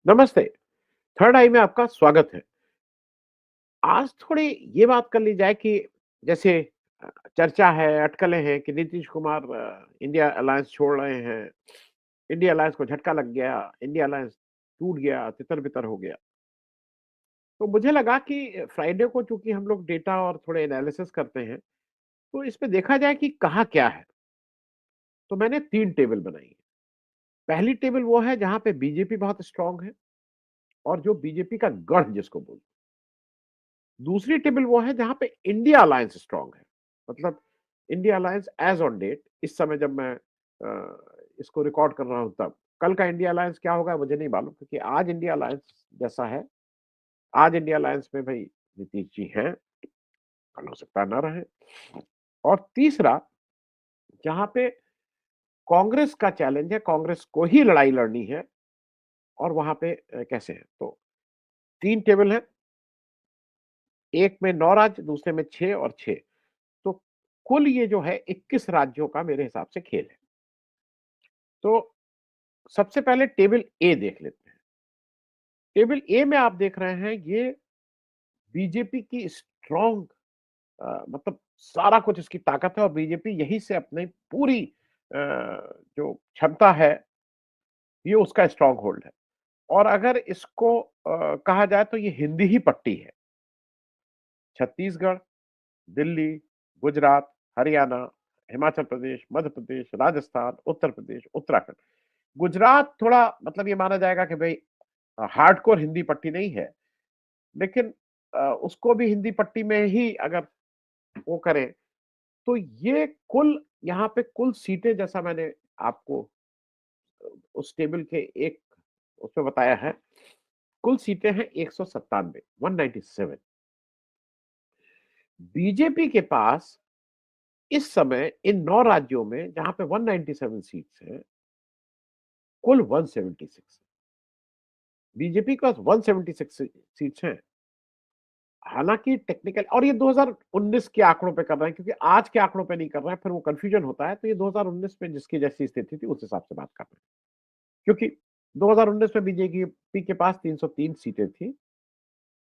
नमस्ते। थर्ड आई में आपका स्वागत है। आज थोड़ी ये बात कर ली जाए कि जैसे चर्चा है, अटकलें हैं कि नीतीश कुमार इंडिया अलायंस छोड़ रहे हैं। इंडिया अलायंस को झटका लग गया, इंडिया अलायंस टूट गया, तितर-बितर हो गया। तो मुझे लगा कि फ्राइडे को चूँकि हम लोग डेटा और थोड़े एनालिसिस करते हैं, तो इसमें देखा जाए कि कहाँ क्या है। तो मैंने 3 टेबल बनाई है। पहली टेबल वो है जहाँ पे बीजेपी बहुत स्ट्रॉन्ग है और जो बीजेपी का गढ़ जिसको बोलते हैं। दूसरी टेबल वो है जहाँ पे इंडिया अलायंस स्ट्रॉन्ग है। मतलब India alliance as on date इस समय जब मैं इसको रिकॉर्ड कर रहा हूँ तब। कल का इंडिया अलायंस क्या होगा मुझे नहीं मालूम क्योंकि आज इंडिया अलायंस जैसा है, आज इंडिया अलायंस में भई नीतीश जी हैं, कल हो सकता है ना रहें। और तीसरा जहाँ पे कांग्रेस का चैलेंज है, कांग्रेस को ही लड़ाई लड़नी है और वहाँ पे कैसे है। तो 3 टेबल है, एक में 9 राज्य, दूसरे में 6 और 6। तो कुल ये जो है 21 राज्यों का मेरे हिसाब से खेल है। तो सबसे पहले टेबल ए देख लेते हैं। टेबल ए में आप देख रहे हैं ये बीजेपी की स्ट्रॉन्ग मतलब सारा कुछ इसकी ताकत है और बीजेपी यहीं से अपनी पूरी जो क्षमता है ये उसका स्ट्रॉन्ग होल्ड है। और अगर इसको कहा जाए तो ये हिंदी ही पट्टी है। छत्तीसगढ़, दिल्ली, गुजरात, हरियाणा, हिमाचल प्रदेश, मध्य प्रदेश, राजस्थान, उत्तर प्रदेश, उत्तराखंड। गुजरात थोड़ा मतलब ये माना जाएगा कि भई हार्डकोर हिंदी पट्टी नहीं है, लेकिन उसको भी हिंदी पट्टी में ही अगर वो करें, तो ये कुल यहाँ पे कुल सीटें जैसा मैंने आपको उस टेबल के एक उसमें बताया है, कुल सीटें हैं 197 197। बीजेपी के पास इस समय इन 9 राज्यों में जहाँ पे 197 सीट्स हैं, कुल 176 बीजेपी के पास 176 सीट्स हैं। हालाँकि टेक्निकल और ये 2019 के आंकड़ों पे कर रहे हैं क्योंकि आज के आंकड़ों पे नहीं कर रहे हैं, फिर वो कन्फ्यूजन होता है, तो ये 2019 में जिसकी जैसी स्थिति थी, उस हिसाब से बात कर रहे हैं। क्योंकि 2019 में बीजेपी के पास 303 सीटें थी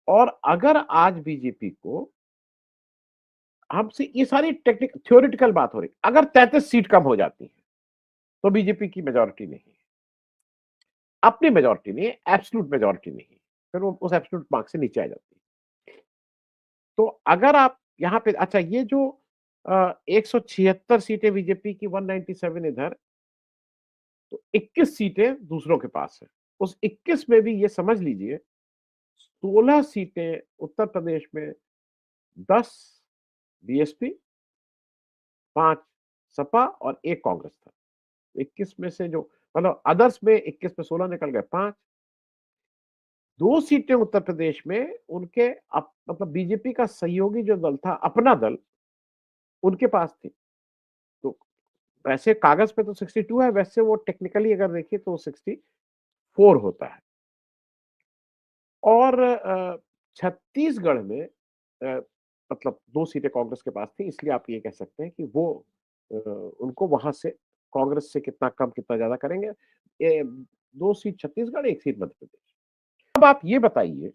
और अगर आज बीजेपी को हमसे ये सारी थ्योरेटिकल बात हो रही, अगर 33 सीट कम हो जाती है, तो बीजेपी की मेजॉरिटी नहीं है। अपनी मेजॉरिटी नहीं है, एब्सोल्यूट मेजॉरिटी नहीं है। फिर वो उस एब्सोल्यूट मार्क से नीचे आ जाती है। तो अगर आप यहाँ पे अच्छा ये जो 176 सीटें बीजेपी की 197 इधर, तो 21 सीटें दूसरों के पास है। उस 21 में भी ये समझ लीजिए 16 सीटें उत्तर प्रदेश में, 10 बीएसपी, 5 सपा और 1 कांग्रेस था। 21 में से जो मतलब अदर्स में 21 में 16 निकल गए 5, 2 सीटें उत्तर प्रदेश में उनके मतलब बीजेपी का सहयोगी जो दल था, अपना दल, उनके पास थी। तो वैसे कागज पे तो 62 है, वैसे वो टेक्निकली अगर देखिए तो 64 होता है। और छत्तीसगढ़ में मतलब 2 सीटें कांग्रेस के पास थी, इसलिए आप ये कह सकते हैं कि वो उनको वहाँ से कांग्रेस से कितना कम, कितना ज़्यादा करेंगे। 2 सीट छत्तीसगढ़, 1 सीट मध्य प्रदेश। अब आप ये बताइए,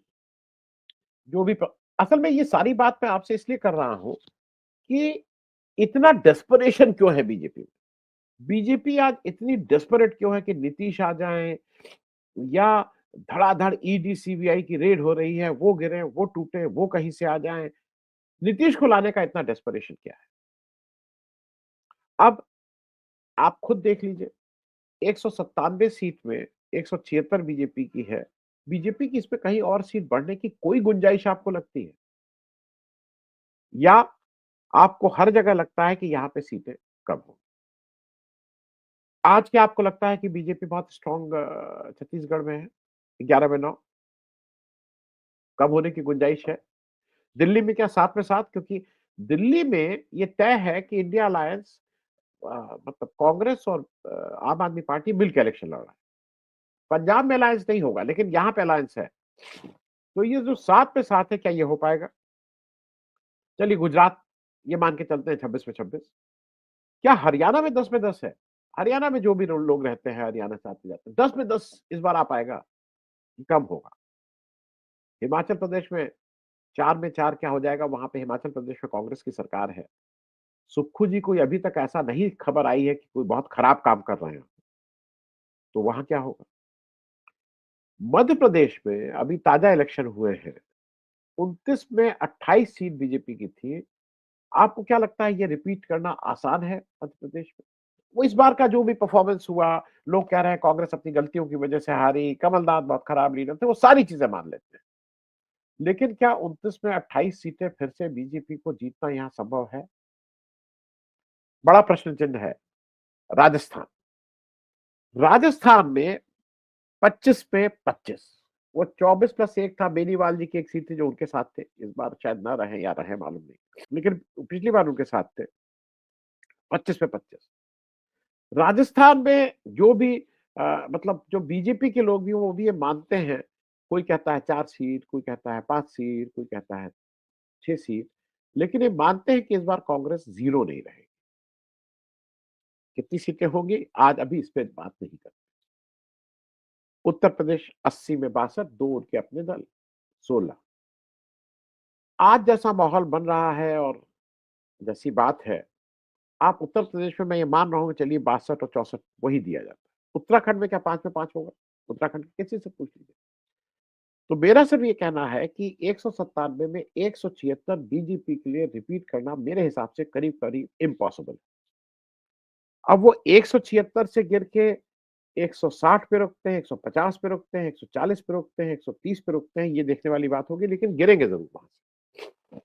जो भी प असल में ये सारी बात मैं आपसे इसलिए कर रहा हूँ कि इतना डेस्परेशन क्यों है बीजेपी में? बीजेपी आज इतनी डेस्परेट क्यों है कि नीतीश आ जाएँ या धड़ाधड़ ईडी, सीबीआई की रेड हो रही है, वो गिरे, वो टूटे, वो कहीं से आ जाएँ। नीतीश को लाने का इतना डेस्परेशन क्या है? अब आप खुद देख लीजिए, 197 सीट में 176 बीजेपी की है। बीजेपी की इसमें कहीं और सीट बढ़ने की कोई गुंजाइश आपको लगती है? या आपको हर जगह लगता है कि यहाँ पे सीटें कम हों? आज क्या आपको लगता है कि बीजेपी बहुत स्ट्रॉन्ग छत्तीसगढ़ में है? 11 में 9 कम होने की गुंजाइश है? दिल्ली में क्या 7 में 7 क्योंकि दिल्ली में ये तय है कि इंडिया अलायंस मतलब कांग्रेस और आम आदमी पार्टी मिलकर इलेक्शन लड़ रहा है। पंजाब में अलायंस नहीं होगा, लेकिन यहाँ पे अलायंस है। तो ये जो 7 पे 7 है, क्या ये हो पाएगा? चलिए गुजरात ये मान के चलते हैं 26 में 26। क्या हरियाणा में 10 में 10 है? हरियाणा में जो भी लोग रहते हैं, हरियाणा से आते जाते हैं, 10 में 10 इस बार आ पाएगा? कम होगा। हिमाचल प्रदेश में 4 में 4 क्या हो जाएगा, वहाँ पे हिमाचल प्रदेश में कांग्रेस की सरकार है। सुक्खू जी कोई अभी तक ऐसा नहीं खबर आई है कि कोई बहुत खराब काम कर रहे हैं, तो वहाँ क्या होगा? मध्य प्रदेश में अभी ताज़ा इलेक्शन हुए हैं, 29 में 28 सीट बीजेपी की थी। आपको क्या लगता है ये रिपीट करना आसान है मध्य प्रदेश में? वो इस बार का जो भी परफॉर्मेंस हुआ, लोग कह रहे हैं कांग्रेस अपनी गलतियों की वजह से हारी, कमलनाथ बहुत खराब लीडर थे, वो सारी चीज़ें मान लेते हैं। लेकिन क्या 29 में 28 सीटें फिर से बीजेपी को जीतना यहाँ संभव है? बड़ा प्रश्न चिन्ह है। राजस्थान, राजस्थान में 25 पे 25, वो 24 प्लस 1 था, बेनीवाल जी की एक सीट थी जो उनके साथ थे, इस बार शायद ना रहे या रहे मालूम नहीं। लेकिन पिछली बार उनके साथ थे, 25 पे 25। राजस्थान में जो भी मतलब जो बीजेपी के लोग भी वो भी ये मानते हैं, कोई कहता है 4 सीट, कोई कहता है 5 सीट, कोई कहता है 6 सीट, लेकिन ये मानते हैं कि इस बार कांग्रेस 0 नहीं रहेगी। कितनी सीटें होंगी, आज अभी इस पे बात नहीं करते। उत्तर प्रदेश 80 में 62, 2 उनके अपने दल, 16। आज जैसा माहौल बन रहा है और जैसी बात है, आप उत्तर प्रदेश में मैं ये मान रहा हूँ कि चलिए 62 और 64 वही दिया जाता है। उत्तराखंड में क्या 5 में 5 होगा? उत्तराखंड किसी से पूछ लीजिए। तो मेरा सिर्फ ये कहना है कि 197 में 176 बीजेपी के लिए रिपीट करना मेरे हिसाब से करीब-करीब इम्पॉसिबल है। अब वो 176 से गिर के 160 पे रुकते हैं, 150 पे रुकते हैं, 140 पे रुकते हैं, 130 पे रुकते हैं, ये देखने वाली बात होगी, लेकिन गिरेंगे ज़रूर वहाँ से।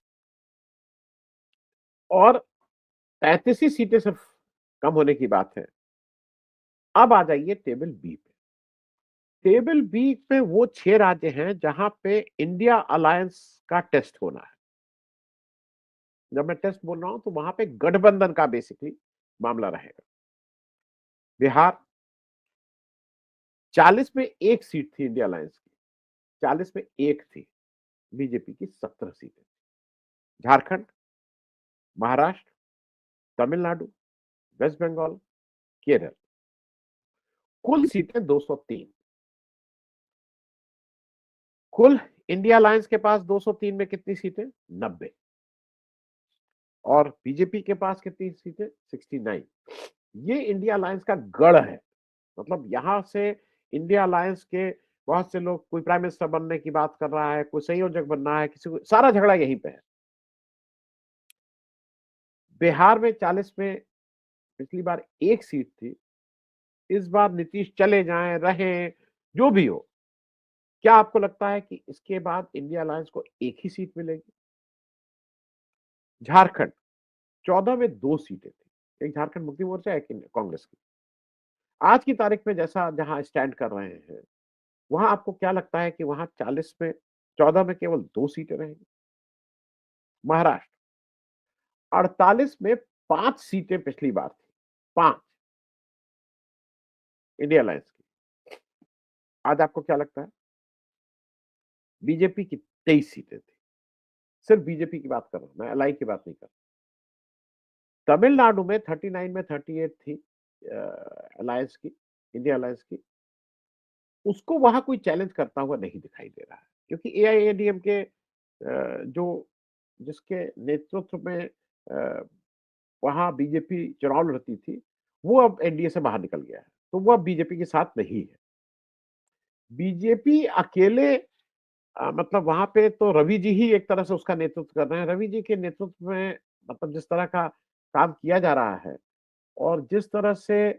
और 35 ही सीटें सिर्फ कम होने की बात है। अब आ जाइए टेबल बी पे। टेबल बी पे वो 6 राज्य हैं जहां पे इंडिया अलायंस का टेस्ट होना है। जब मैं टेस्ट बोल रहा हूं तो वहां पे गठबंधन का बेसिकली मामला रहेगा। बिहार, 40 में 1 सीट थी इंडिया अलायंस की, 40 में 1 थी। बीजेपी की 17 सीटें। झारखंड, महाराष्ट्र, तमिलनाडु, वेस्ट बंगाल, केरल, कुल सीटें 203। कुल इंडिया अलायंस के पास 203 में कितनी सीटें? 90। और बीजेपी के पास कितनी सीटें? 69। ये इंडिया अलायंस का गढ़ है। मतलब यहां से इंडिया अलायंस के बहुत से लोग, कोई प्राइम मिनिस्टर बनने की बात कर रहा है, कोई संयोजक बनना है, किसी को, सारा झगड़ा यहीं पे है। बिहार में 40 में पिछली बार 1 सीट थी। इस बार नीतीश चले जाएं, रहें, जो भी हो, क्या आपको लगता है कि इसके बाद इंडिया अलायंस को 1 ही सीट मिलेगी? झारखंड, 14 में 2 सीटें थी। एक झारखंड मुक्ति मोर्चा, एक कांग्रेस की। आज की तारीख में जैसा जहां स्टैंड कर रहे हैं, वहां आपको क्या लगता है कि वहां 40 में 14 में केवल 2 सीटें रहेंगी? महाराष्ट्र, 48 में 5 सीटें पिछली बार थी, 5 इंडिया अलायंस की। आज आपको क्या लगता है? बीजेपी की 23 सीटें थी। सिर्फ बीजेपी की बात कर रहा हूं मैं, एलआई की बात नहीं कर रहा। तमिलनाडु में 39 में 38 थी अलायंस की, इंडिया अलायंस की। उसको वहां कोई चैलेंज करता हुआ नहीं दिखाई दे रहा है, क्योंकि एआईएडीएम के जो जिसके नेतृत्व में वहां बीजेपी चुनाव लड़ती थी, वो अब एनडीए से बाहर निकल गया है, तो वो अब बीजेपी के साथ नहीं है। बीजेपी अकेले मतलब वहां पे तो रवि जी ही एक तरह से उसका नेतृत्व कर रहे हैं। रवि जी के नेतृत्व में मतलब जिस तरह का काम किया जा रहा है और जिस तरह से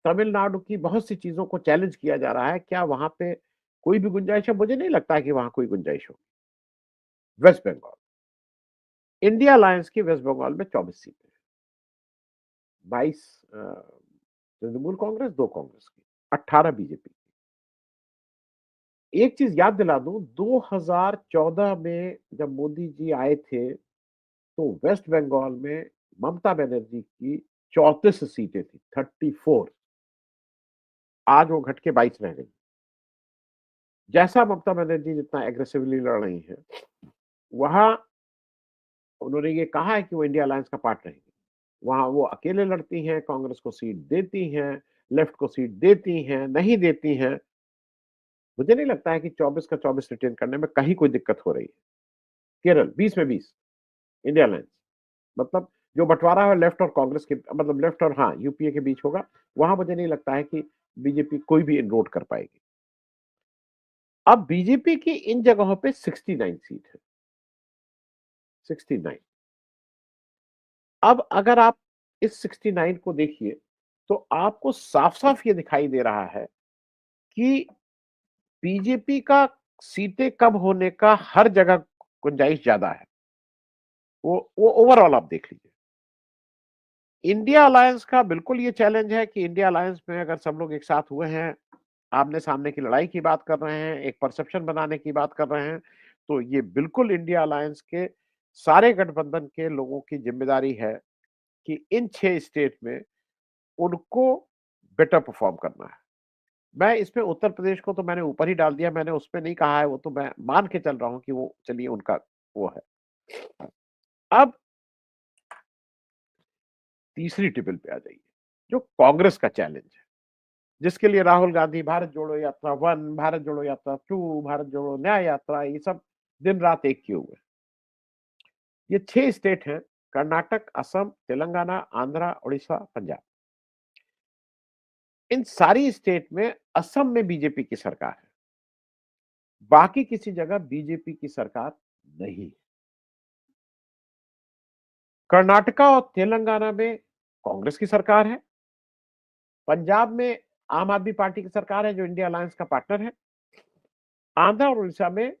तमिलनाडु की बहुत सी चीजों को चैलेंज किया जा रहा है, क्या वहां पे कोई भी गुंजाइश है? मुझे नहीं लगता है कि वहां कोई गुंजाइश हो। वेस्ट बंगाल, इंडिया अलायंस की वेस्ट बंगाल में 24 सीटें, 22 तृणमूल कांग्रेस, 2 कांग्रेस की, 18 बीजेपी। एक चीज याद दिला दूं, 2014 में जब मोदी जी आए थे, तो वेस्ट बंगाल में ममता बनर्जी की 34 सीटें थी, 34। आज वो घट के 22 रह गई। जैसा ममता बनर्जी जितना एग्रेसिवली लड़ रही हैं, वहां उन्होंने ये कहा है कि वो इंडिया अलायंस का पार्ट रहेंगे। वहां वो अकेले लड़ती हैं, कांग्रेस को सीट देती हैं, लेफ्ट को सीट देती हैं, नहीं देती हैं। मुझे नहीं लगता है कि 24 का 24 रिटेन करने में कहीं कोई दिक्कत हो रही है। केरल 20 में 20, इंडिया अलायंस मतलब जो बँटवारा है लेफ्ट और कांग्रेस के मतलब लेफ्ट और हाँ, यूपीए के बीच होगा, वहाँ मुझे नहीं लगता है कि बीजेपी कोई भी इनरोड कर पाएगी। अब बीजेपी की इन जगहों पे 69 सीट है, 69। अब अगर आप इस 69 को देखिए, तो आपको साफ-साफ ये दिखाई दे रहा है कि बीजेपी का सीटें कम होने का हर जगह गुंजाइश ज़्यादा है। वो ओवरऑल आप देख लीजिए। इंडिया अलायंस का बिल्कुल ये चैलेंज है कि इंडिया अलायंस में अगर सब लोग एक साथ हुए हैं, आमने-सामने की लड़ाई की बात कर रहे हैं, एक परसेप्शन बनाने की बात कर रहे हैं, तो ये बिल्कुल इंडिया अलायंस के सारे गठबंधन के लोगों की ज़िम्मेदारी है कि इन 6 स्टेट में उनको बेटर परफ़ॉर्म करना है। मैं इसमें उत्तर प्रदेश को तो मैंने ऊपर ही डाल दिया, मैंने उसपे नहीं कहा है, वो तो मैं मान के चल रहा हूँ कि वो चलिए उनका वो है। अब तीसरी टेबल पे आ जाइए, जो कांग्रेस का चैलेंज है, जिसके लिए राहुल गांधी भारत जोड़ो यात्रा 1, भारत जोड़ो यात्रा 2, भारत जोड़ो न्याय यात्रा ये सब दिन-रात एक किए हुए हैं। ये 6 स्टेट हैं, कर्नाटक, असम, तेलंगाना, आंध्र, उड़ीसा, पंजाब। इन सारी स्टेट में असम में बीजेपी की सरकार है। बाकी किसी जगह बीजेपी की सरकार नहीं है। कर्नाटका और तेलंगाना में कांग्रेस की सरकार है। पंजाब में आम आदमी पार्टी की सरकार है जो इंडिया अलायंस का पार्टनर है। आंध्र और उड़ीसा में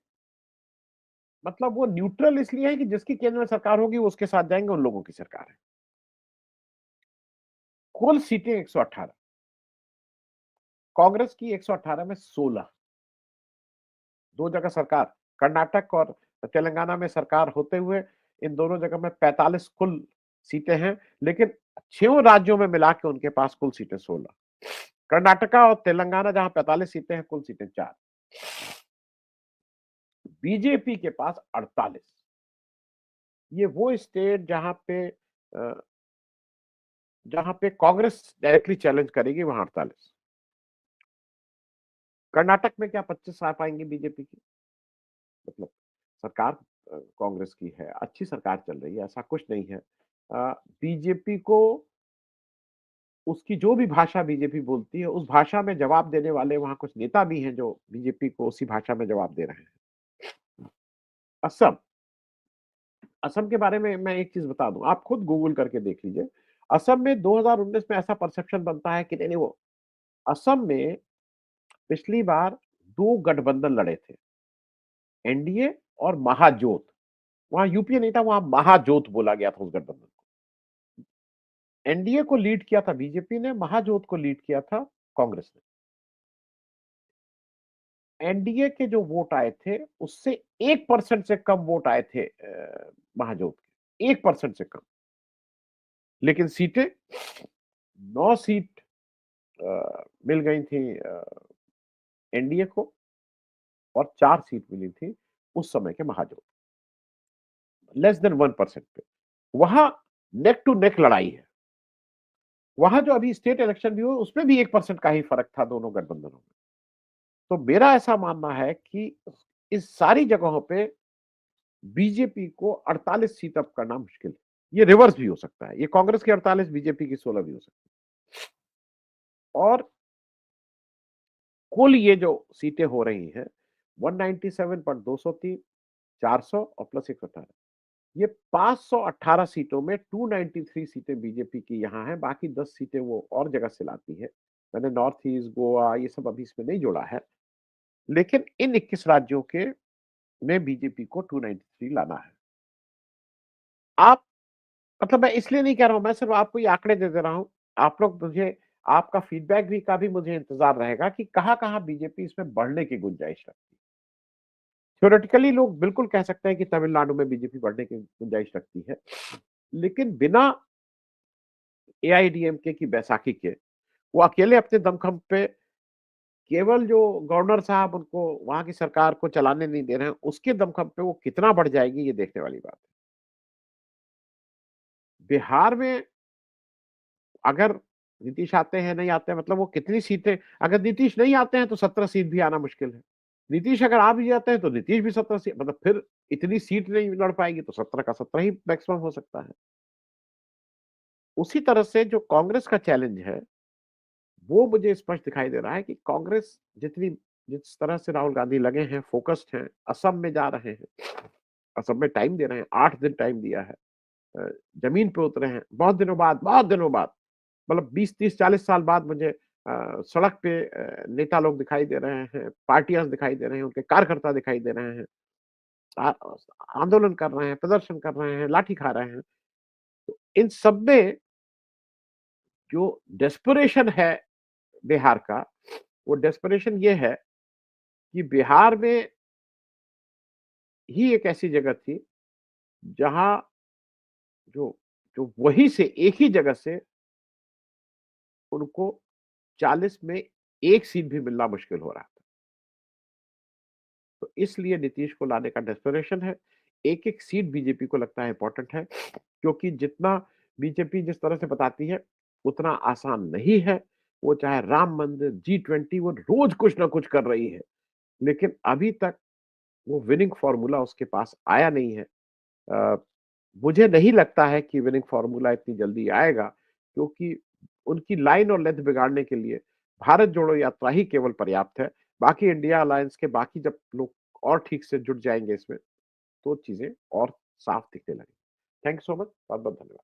मतलब वो न्यूट्रल इसलिए है कि जिसकी केंद्र में सरकार होगी वो उसके साथ जाएंगे, उन लोगों की सरकार है। कुल सीटें 118, कांग्रेस की 118 में 16, दो जगह सरकार, कर्नाटक और तेलंगाना में सरकार होते हुए इन दोनों जगह में 45 कुल सीटें हैं, लेकिन 6 राज्यों में मिला के उनके पास कुल सीटें 16। कर्नाटका और तेलंगाना जहां 45 सीटें हैं, कुल सीटें 4। बीजेपी के पास 48। ये वो स्टेट जहां पे कांग्रेस डायरेक्टली चैलेंज करेगी, वहां 48। कर्नाटक में क्या 25 आ पाएंगे बीजेपी की? मतलब सरकार कांग्रेस की है, अच्छी सरकार चल रही है, ऐसा कुछ नहीं है। बीजेपी को उसकी जो भी भाषा बीजेपी बोलती है, उस भाषा में जवाब देने वाले वहाँ कुछ नेता भी हैं जो बीजेपी को उसी भाषा में जवाब दे रहे हैं। असम, असम के बारे में मैं एक चीज़ बता दूँ, आप खुद गूगल करके देख लीजिए। असम में 2019 में ऐसा परसेप्शन बनता है कि नहीं-नहीं वो असम में पिछली बार 2 गठबंधन लड़े थे, एनडीए और महाजोत। वहाँ यूपीए नहीं था, वहाँ महाजोत बोला गया था उस गठबंधन को। एनडीए को लीड किया था बीजेपी ने, महाजोत को लीड किया था कांग्रेस ने। एनडीए के जो वोट आए थे, उससे 1% से कम वोट आए थे महाजोत के, 1% से कम। लेकिन सीटें 9 सीट मिल गई थी एनडीए को और 4 सीट मिली थी उस समय के महाजोत, लेस देन 1% पे। वहाँ नेक टू नेक लड़ाई है। वहाँ जो अभी स्टेट इलेक्शन भी हुए, उसमें भी 1% का ही फ़र्क था दोनों गठबंधनों में। तो मेरा ऐसा मानना है कि इस सारी जगहों पे बीजेपी को 48 सीट अप करना मुश्किल है। ये रिवर्स भी हो सकता है। ये कांग्रेस की 48, बीजेपी की 16 भी हो सकती है। और कुल ये जो सीटें हो रही हैं, 197 पर 203, 400 और प्लस 118। ये 518 सीटों में 293 सीटें बीजेपी की यहाँ हैं, बाकी 10 सीटें वो और जगह से लाती है। मैंने नॉर्थ ईस्ट, गोवा ये सब अभी इसमें नहीं जोड़ा है। लेकिन इन 21 राज्यों के में बीजेपी को 293 लाना है। आप मतलब मैं इसलिए नहीं कह रहा हूँ, मैं सिर्फ आपको ये आंकड़े दे रहा हूँ। आप लोग मुझे आपका फीडबैक भी का भी मुझे इंतज़ार रहेगा कि कहाँ-कहाँ बीजेपी इसमें बढ़ने की गुंजाइश रखती है। थ्योरेटिकली लोग बिल्कुल कह सकते हैं कि तमिलनाडु में बीजेपी बढ़ने की गुंजाइश रखती है। लेकिन बिना एआईएडीएमके की बैसाखी के, वो अकेले अपने दमखम पे केवल जो गवर्नर साहब उनको वहाँ की सरकार को चलाने नहीं दे रहे हैं, उसके दमखम पे वो कितना बढ़ जाएगी ये देखने वाली बात है। बिहार में अगर नीतीश आते हैं, नहीं आते हैं, मतलब वो कितनी सीटें, अगर नीतीश नहीं आते हैं तो 17 सीट भी आना मुश्किल है। नीतीश अगर आ भी जाते हैं तो नीतीश भी 17 सीट, मतलब फिर इतनी सीट नहीं लड़ पाएगी, तो 17 का 17 ही मैक्सिमम हो सकता है। उसी तरह से जो कांग्रेस का चैलेंज है, वो मुझे स्पष्ट दिखाई दे रहा है कि कांग्रेस जितनी जिस तरह से राहुल गांधी लगे हैं, फोकस्ड हैं, असम में जा रहे हैं, असम में टाइम दे रहे हैं, 8 दिन टाइम दिया है। अ, जमीन पे उतरे हैं, बहुत दिनों बाद, मतलब 20, 30, 40 साल बाद मुझे सड़क पे नेता लोग दिखाई दे रहे हैं, पार्टियाँ दिखाई दे रहे हैं, उनके कार्यकर्ता दिखाई दे रहे हैं। आ आंदोलन कर रहे हैं, प्रदर्शन कर रहे हैं, लाठी खा रहे हैं। तो इन सब में जो डेस्परेशन है बिहार का, वो डेस्परेशन ये है कि बिहार में ही एक ऐसी जगह थी, जहाँ जो जो वहीं से एक ही जगह से उनको 40 में 1 सीट भी मिलना मुश्किल हो रहा था। तो इसलिए नीतीश को लाने का डेस्परेशन है। एक-एक सीट बीजेपी को लगता है इम्पोर्टेंट है, क्योंकि जितना बीजेपी जिस तरह से बताती है, उतना आसान नहीं है। वो चाहे राम मंदिर, G20, वो रोज़ कुछ ना कुछ कर रही है, लेकिन अभी तक वो विनिंग फ़ॉर्मूला उसके पास आया नहीं है। अ, मुझे नहीं लगता है कि विनिंग फ़ॉर्मूला इतनी जल्दी आएगा, क्योंकि उनकी लाइन और लेंथ बिगाड़ने के लिए भारत जोड़ो यात्रा ही केवल पर्याप्त है। बाकी इंडिया अलायंस के बाकी जब लोग और ठीक से जुट जाएँगे इसमें, तो चीज़ें और साफ दिखने लगेंगी। Thank you so much. बहुत-बहुत धन्यवाद।